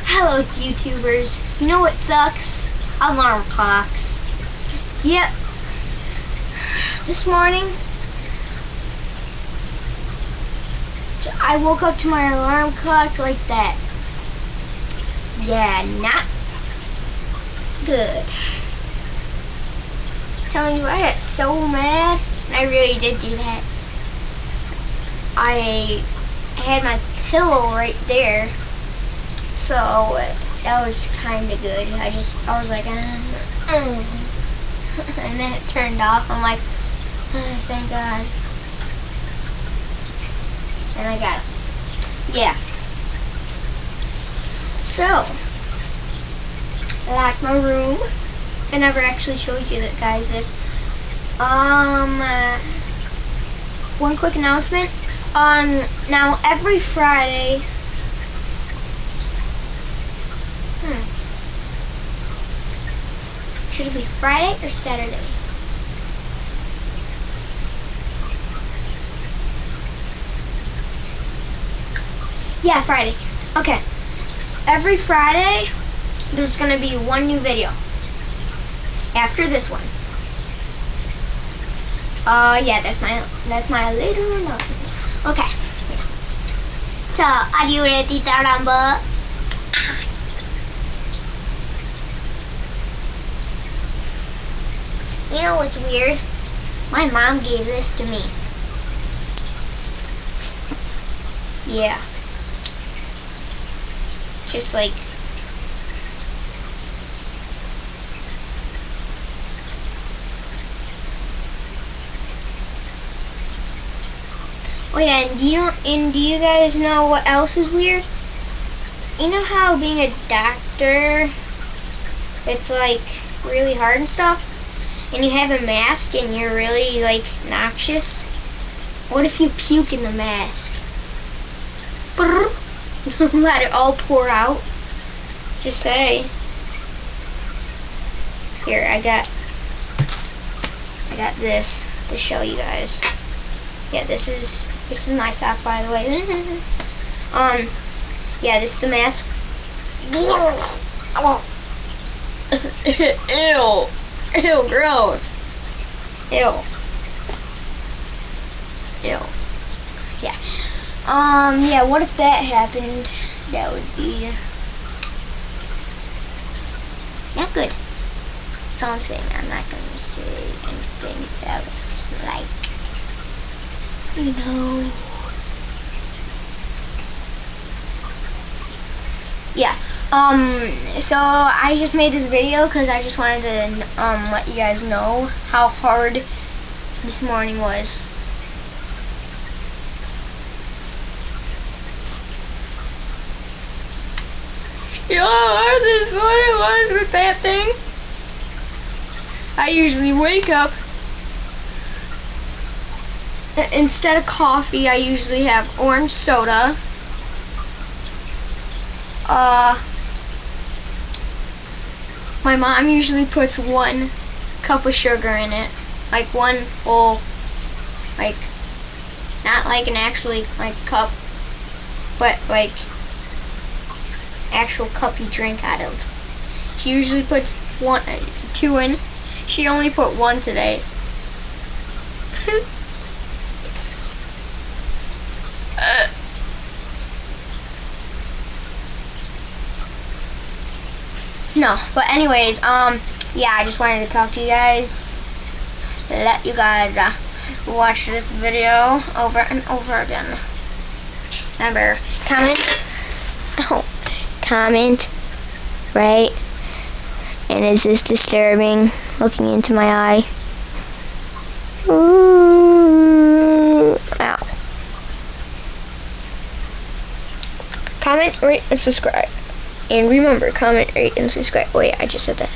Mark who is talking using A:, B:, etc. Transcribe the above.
A: Hello YouTubers, you know what sucks? Alarm clocks. Yep. This morning I woke up to my alarm clock like that. Yeah, not good. I'm telling you, I got so mad, and I really did do that. I had my pillow right there, so that was kind of good. I was like, and then it turned off. I'm like, oh, thank God. And I got it. Yeah. So, I like my room. I never actually showed you that, guys. This. One quick announcement. Now every Friday. Should it be Friday or Saturday? Yeah, Friday. Okay. Every Friday, there's gonna be one new video. After this one. Yeah, that's my little announcement. Okay. So, are you ready to rumble? You know what's weird? My mom gave this to me. Yeah. Just like... Oh yeah, and do you guys know what else is weird? You know how being a doctor, it's like really hard and stuff? And you have a mask and you're really like noxious? What if you puke in the mask? Let it all pour out. Just say. Here, I got this to show you guys. Yeah, this is my sock, by the way. Yeah, this is the mask. Ew. Ew, gross. Ew. Ew. Yeah. Yeah, what if that happened? That would be not good. That's all I'm saying. I'm not gonna say anything that was like, you know. Yeah. So I just made this video because I just wanted to let you guys know how hard this morning was. Yeah, this is what it was with that thing. I usually wake up, instead of coffee, I usually have orange soda. My mom usually puts 1 cup of sugar in it, like one full, like, not like an actually like cup, but like actual cup you drink out of. She usually puts 2 in. She only put 1 today. No, but anyways, yeah, I just wanted to talk to you guys. Let you guys watch this video over and over again. Remember, comment, right? And is this disturbing? Looking into my eye. Ooh, ow. Comment, rate, and subscribe. And remember, comment, rate, and subscribe. Wait, I just said that.